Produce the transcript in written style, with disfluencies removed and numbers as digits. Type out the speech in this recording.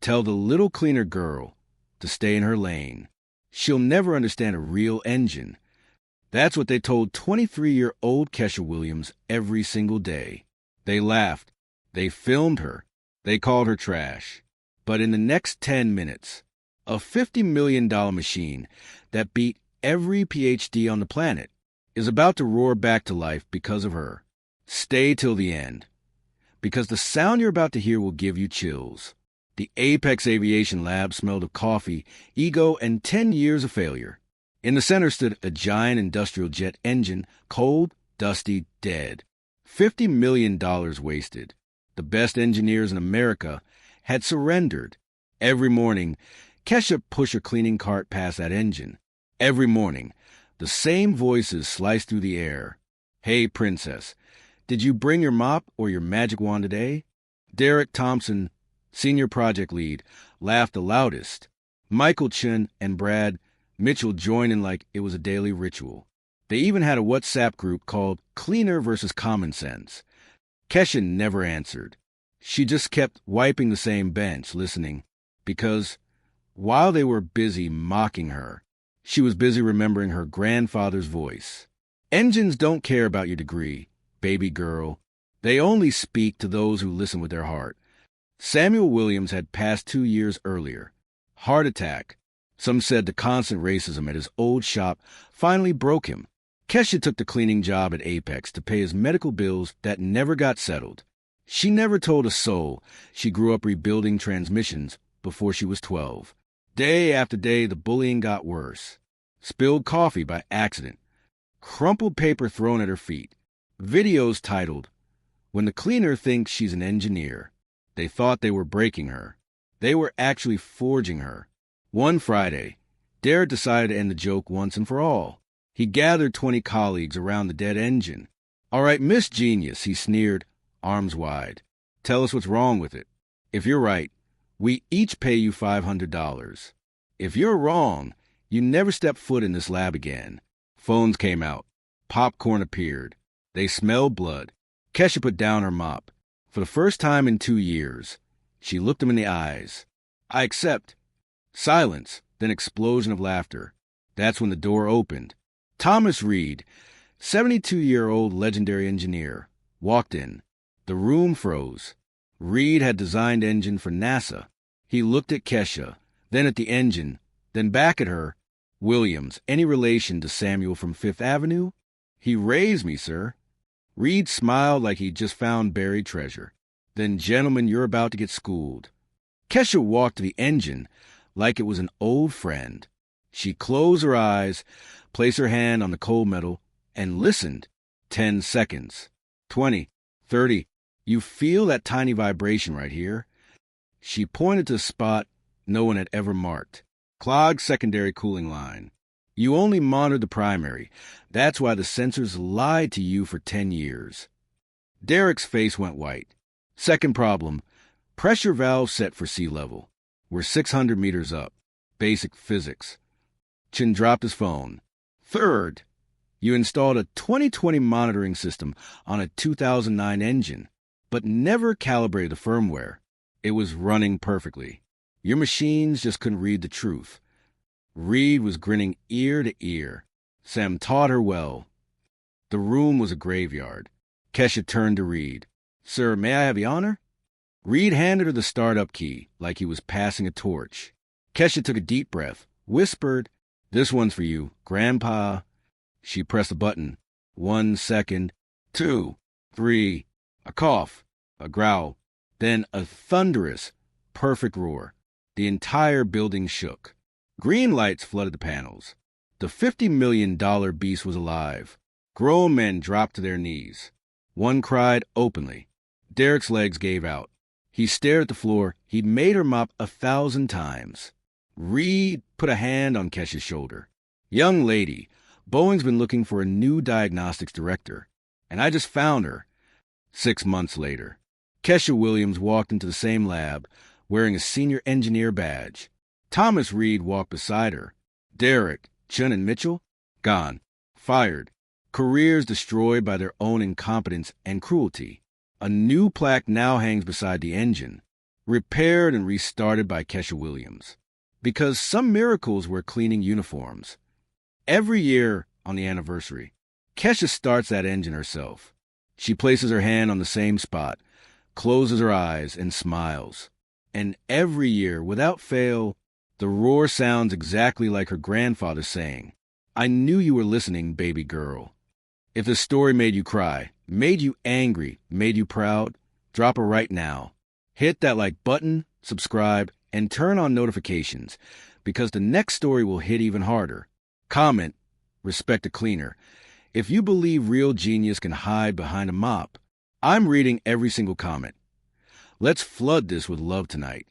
Tell the little cleaner girl to stay in her lane. She'll never understand a real engine. That's what they told 23-year-old Kesha Williams every single day. They laughed. They filmed her. They called her trash. But in the next 10 minutes, a $50 million machine that beat every PhD on the planet is about to roar back to life because of her. Stay till the end, because the sound you're about to hear will give you chills. The Apex Aviation Lab smelled of coffee, ego, and 10 years of failure. In the center stood a giant industrial jet engine, cold, dusty, dead. $50 million wasted. The best engineers in America had surrendered. Every morning, Kesha pushed her cleaning cart past that engine. Every morning, the same voices sliced through the air. Hey, princess, did you bring your mop or your magic wand today? Derek Thompson, senior project lead, laughed the loudest. Michael Chen and Brad Mitchell joined in like it was a daily ritual. They even had a WhatsApp group called Cleaner versus Common Sense. Kesha never answered. She just kept wiping the same bench, listening, because while they were busy mocking her, she was busy remembering her grandfather's voice. Engines don't care about your degree, baby girl. They only speak to those who listen with their heart. Samuel Williams had passed 2 years earlier. Heart attack. Some said the constant racism at his old shop finally broke him. Kesha took the cleaning job at Apex to pay his medical bills that never got settled. She never told a soul she grew up rebuilding transmissions before she was 12. Day after day, the bullying got worse. Spilled coffee by accident. Crumpled paper thrown at her feet. Videos titled, "When the Cleaner Thinks She's an Engineer." They thought they were breaking her. They were actually forging her. One Friday, Derek decided to end the joke once and for all. He gathered 20 colleagues around the dead engine. "All right, Miss Genius," he sneered, arms wide. "Tell us what's wrong with it. If you're right, we each pay you $500. If you're wrong, you never step foot in this lab again." Phones came out. Popcorn appeared. They smelled blood. Kesha put down her mop. For the first time in 2 years, she looked him in the eyes. "I accept." Silence, then explosion of laughter. That's when the door opened. Thomas Reed, 72-year-old legendary engineer, walked in. The room froze. Reed had designed engine for NASA. He looked at Kesha, then at the engine, then back at her. "Williams, any relation to Samuel from Fifth Avenue?" "He raised me, sir." Reed smiled like he'd just found buried treasure. "Then, gentlemen, you're about to get schooled." Kesha walked to the engine like it was an old friend. She closed her eyes, placed her hand on the cold metal, and listened. 10 seconds. 20. 30. "You feel that tiny vibration right here?" She pointed to a spot no one had ever marked. "Clogged secondary cooling line. You only monitored the primary. That's why the sensors lied to you for 10 years. Derek's face went white. "Second problem, pressure valve set for sea level. We're 600 meters up. Basic physics." Chin dropped his phone. "Third, you installed a 2020 monitoring system on a 2009 engine, but never calibrated the firmware. It was running perfectly. Your machines just couldn't read the truth." Reed was grinning ear to ear. Sam taught her well. The room was a graveyard. Kesha turned to Reed. "Sir, may I have the honor?" Reed handed her the startup key like he was passing a torch. Kesha took a deep breath, whispered, "This one's for you, Grandpa." She pressed a button. 1 second, 2, 3, a cough, a growl, then a thunderous, perfect roar. The entire building shook. Green lights flooded the panels. The $50 million beast was alive. Grown men dropped to their knees. One cried openly. Derek's legs gave out. He stared at the floor. He'd made her mop 1,000 times. Reed put a hand on Kesha's shoulder. "Young lady, Boeing's been looking for a new diagnostics director, and I just found her." 6 months later, Kesha Williams walked into the same lab, wearing a senior engineer badge. Thomas Reed walked beside her. Derek, Chun, and Mitchell? Gone. Fired. Careers destroyed by their own incompetence and cruelty. A new plaque now hangs beside the engine. repaired and restarted by Kesha Williams. Because some miracles were cleaning uniforms. Every year on the anniversary, Kesha starts that engine herself. She places her hand on the same spot, closes her eyes, and smiles. And every year, without fail, the roar sounds exactly like her grandfather saying, "I knew you were listening, baby girl." If the story made you cry, made you angry, made you proud, drop her right now. Hit that like button, subscribe, and turn on notifications, because the next story will hit even harder. Comment, respect a cleaner. If you believe real genius can hide behind a mop, I'm reading every single comment. Let's flood this with love tonight.